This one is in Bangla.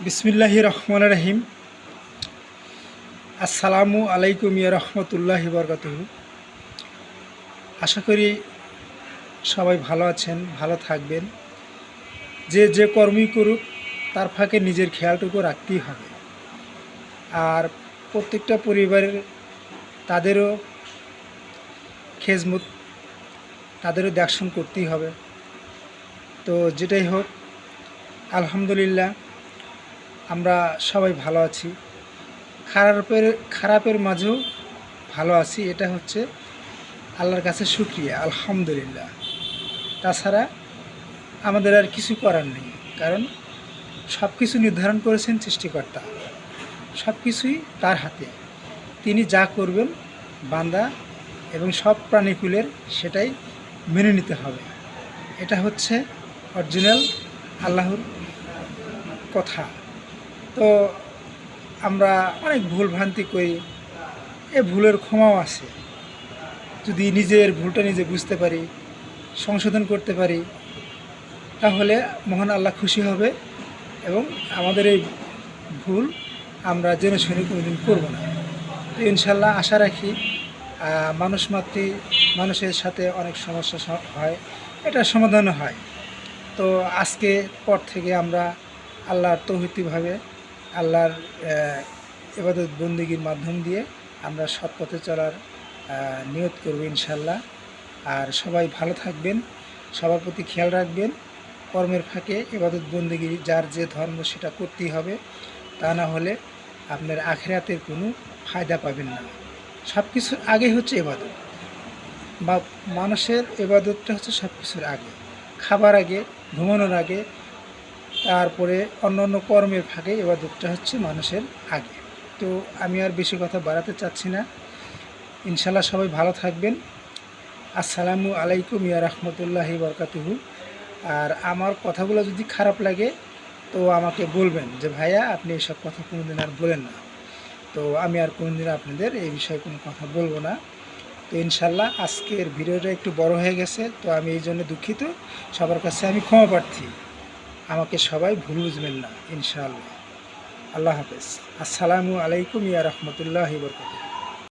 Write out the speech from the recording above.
বিসমিল্লাহির রহমানির রহিম। আসসালামু আলাইকুম ইয়া রহমতুল্লাহি বরকাতুহু। আশা করি সবাই ভালো আছেন, ভালো থাকবেন। যে যে কর্মই করুক তার ফাঁকে নিজের খেয়ালটুকু রাখতেই হবে। আর প্রত্যেকটা পরিবারের তাদেরও খেজমত, তাদেরও দেখশন করতেই হবে। তো যেটাই হোক, আলহামদুলিল্লাহ আমরা সবাই ভালো আছি। খারাপের মাঝেও ভালো আছি, এটা হচ্ছে আল্লাহর কাছে শুকরিয়া, আলহামদুলিল্লাহ। তাছাড়া আমাদের আর কিছু করার নেই, কারণ সব কিছু নির্ধারণ করেছেন সৃষ্টিকর্তা। সব কিছুই তার হাতে, তিনি যা করবেন বান্দা এবং সব প্রাণীকুলের সেটাই মেনে নিতে হবে। এটা হচ্ছে অরিজিনাল আল্লাহর কথা। তো আমরা অনেক ভুল ভ্রান্তি করি, এ ভুলের ক্ষমাও আছে। যদি নিজের ভুলটা নিজে বুঝতে পারি, সংশোধন করতে পারি, তাহলে মহান আল্লাহ খুশি হবে এবং আমাদের এই ভুল আমরা জেনে শুনে কোনোদিন করব না। তো ইনশাল্লাহ আশা রাখি, মানুষ মাত্রই মানুষের সাথে অনেক সমস্যা হয়, এটা সমাধানও হয়। তো আজকে পর থেকে আমরা আল্লাহর তৌহিদভাবে আল্লাহর ইবাদত বন্দেগীর মাধ্যম দিয়ে আমরা সৎ পথে চলার নিয়ত করব ইনশাল্লাহ। আর সবাই ভালো থাকবেন, সবার প্রতি খেয়াল রাখবেন। কর্মের ফাঁকে ইবাদত বন্দেগী যার যে ধর্ম সেটা করতেই হবে, তা না হলে আপনার আখিরাতের কোনো ফায়দা পাবেন না। সব কিছুর আগে হচ্ছে ইবাদত, বা মানুষের ইবাদতটা হচ্ছে সব কিছুর আগে। খাবার আগে, ঘুমানোর আগে, তারপরে অন্য কর্মের ফাঁকে ইবাদতটা হচ্ছে মানুষের আগে। তো আমি আর বেশি কথা বাড়াতে চাচ্ছি না। ইনশাল্লাহ সবাই ভালো থাকবেন। আসসালামু আলাইকুম ইয়া রহমতুল্লাহি বরকাতুহু। আর আমার কথাগুলো যদি খারাপ লাগে তো আমাকে বলবেন যে ভাইয়া আপনি এসব কথা কোনোদিন আর বলেন না। তো আমি আর কোনোদিন আপনাদের এই বিষয়ে কোনো কথা বলবো না। তো ইনশাল্লাহ আজকের ভিডিওটা একটু বড় হয়ে গেছে, তো আমি এই জন্য দুঃখিত। সবার কাছে আমি ক্ষমা প্রার্থী, আমাকে সবাই ভুল বুঝবেন না ইনশাআল্লাহ। আল্লাহ হাফেজ। আসসালামু আলাইকুম ইয়া রহমতুল্লাহি বরকাতুহু।